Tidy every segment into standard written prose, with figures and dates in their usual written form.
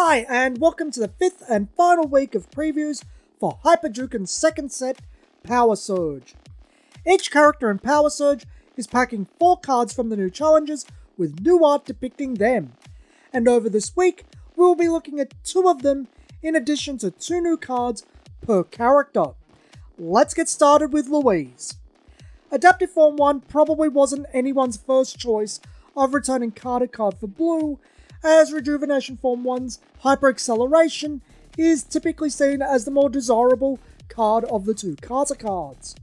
Hi, and welcome to the 5th and final week of previews for Hyper Juken's second set, Power Surge. Each character in Power Surge is packing 4 cards from the new challenges with new art depicting them. And over this week, we will be looking at 2 of them in addition to 2 new cards per character. Let's get started with Louise. Adaptive Form 1 probably wasn't anyone's first choice of returning card for blue, as Rejuvenation Form 1's Hyper Acceleration is typically seen as the more desirable card of the 2 Carter cards.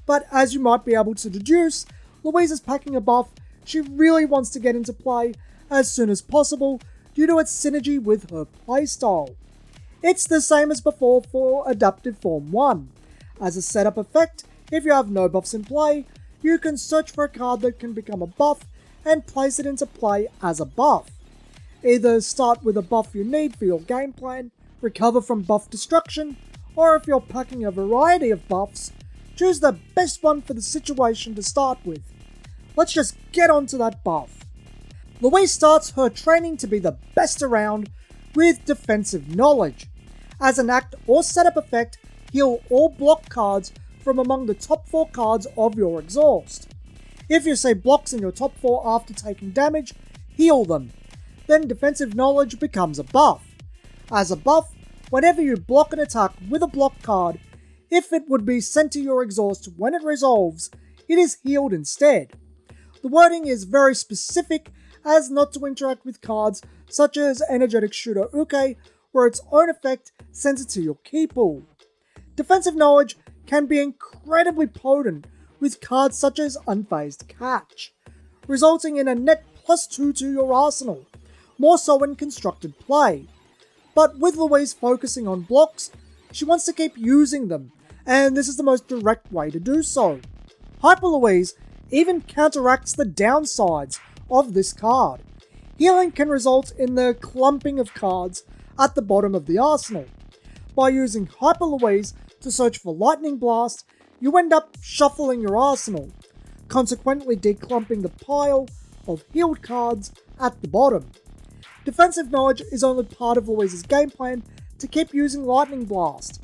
But as you might be able to deduce, Louise is packing a buff she really wants to get into play as soon as possible due to its synergy with her playstyle. It's the same as before for Adaptive Form 1. As a setup effect, if you have no buffs in play, you can search for a card that can become a buff and place it into play as a buff. Either start with a buff you need for your game plan, recover from buff destruction, or if you're packing a variety of buffs, choose the best one for the situation to start with. Let's just get onto that buff. Louise starts her training to be the best around with Defensive Knowledge. As an act or setup effect, heal all block cards from among the top 4 cards of your exhaust. If you see blocks in your top 4 after taking damage, heal them. Then Defensive Knowledge becomes a buff. As a buff, whenever you block an attack with a block card, if it would be sent to your exhaust when it resolves, it is healed instead. The wording is very specific as not to interact with cards such as Energetic Shooter Uke, where its own effect sends it to your key pool. Defensive Knowledge can be incredibly potent with cards such as Unfazed Catch, resulting in a net +2 to your arsenal, more so in constructed play. But with Louise focusing on blocks, she wants to keep using them, and this is the most direct way to do so. Hyper Louise even counteracts the downsides of this card. Healing can result in the clumping of cards at the bottom of the arsenal. By using Hyper Louise to search for Lightning Blast, you end up shuffling your arsenal, consequently declumping the pile of healed cards at the bottom. Defensive Knowledge is only part of Louise's game plan to keep using Lightning Blast,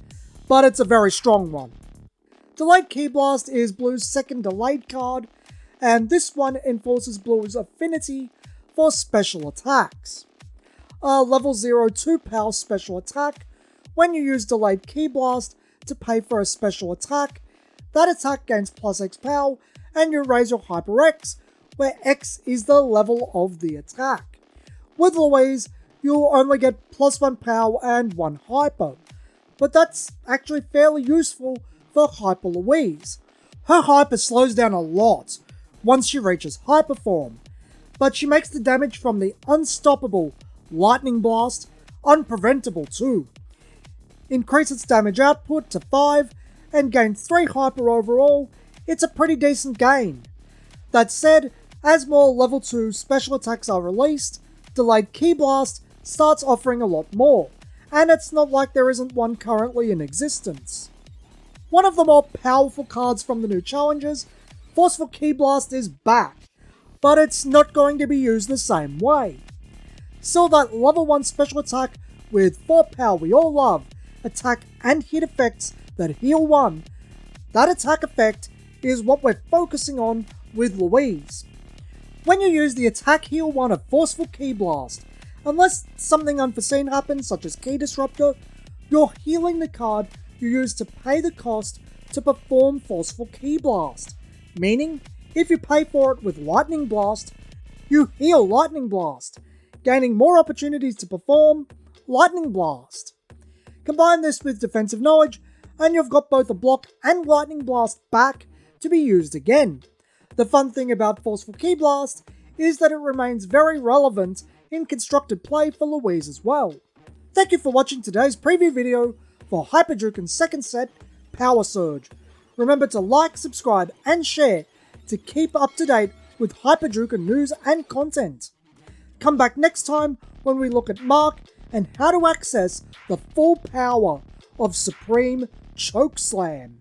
but it's a very strong one. Delayed Ki Blast is Blue's second delayed card, and this one enforces Blue's affinity for special attacks. A level 0 2-power special attack, when you use Delayed Ki Blast to pay for a special attack, that attack gains +X power and you raise your Hyper X, where X is the level of the attack. With Louise, you'll only get +1 power and 1 hyper, but that's actually fairly useful for Hyper Louise. Her hyper slows down a lot once she reaches hyper form, but she makes the damage from the unstoppable Lightning Blast unpreventable too. Increase its damage output to 5 and gain 3 hyper overall. It's a pretty decent gain. That said, as more level 2 special attacks are released, Delayed Ki Blast starts offering a lot more, and it's not like there isn't one currently in existence. One of the more powerful cards from the new challenges, Forceful Ki Blast, is back, but it's not going to be used the same way. Still, that level 1 special attack with 4 power we all love, attack and hit effects that heal 1, that attack effect is what we're focusing on with Louise. When you use the attack heal 1 of Forceful Ki Blast, unless something unforeseen happens such as Key Disruptor, you're healing the card you use to pay the cost to perform Forceful Ki Blast. Meaning, if you pay for it with Lightning Blast, you heal Lightning Blast, gaining more opportunities to perform Lightning Blast. Combine this with Defensive Knowledge, and you've got both a block and Lightning Blast back to be used again. The fun thing about Forceful Ki Blast is that it remains very relevant in constructed play for Louise as well. Thank you for watching today's preview video for Hyper Juken's second set, Power Surge. Remember to like, subscribe, and share to keep up to date with Hyper Juken news and content. Come back next time when we look at Mark and how to access the full power of Supreme Chokeslam.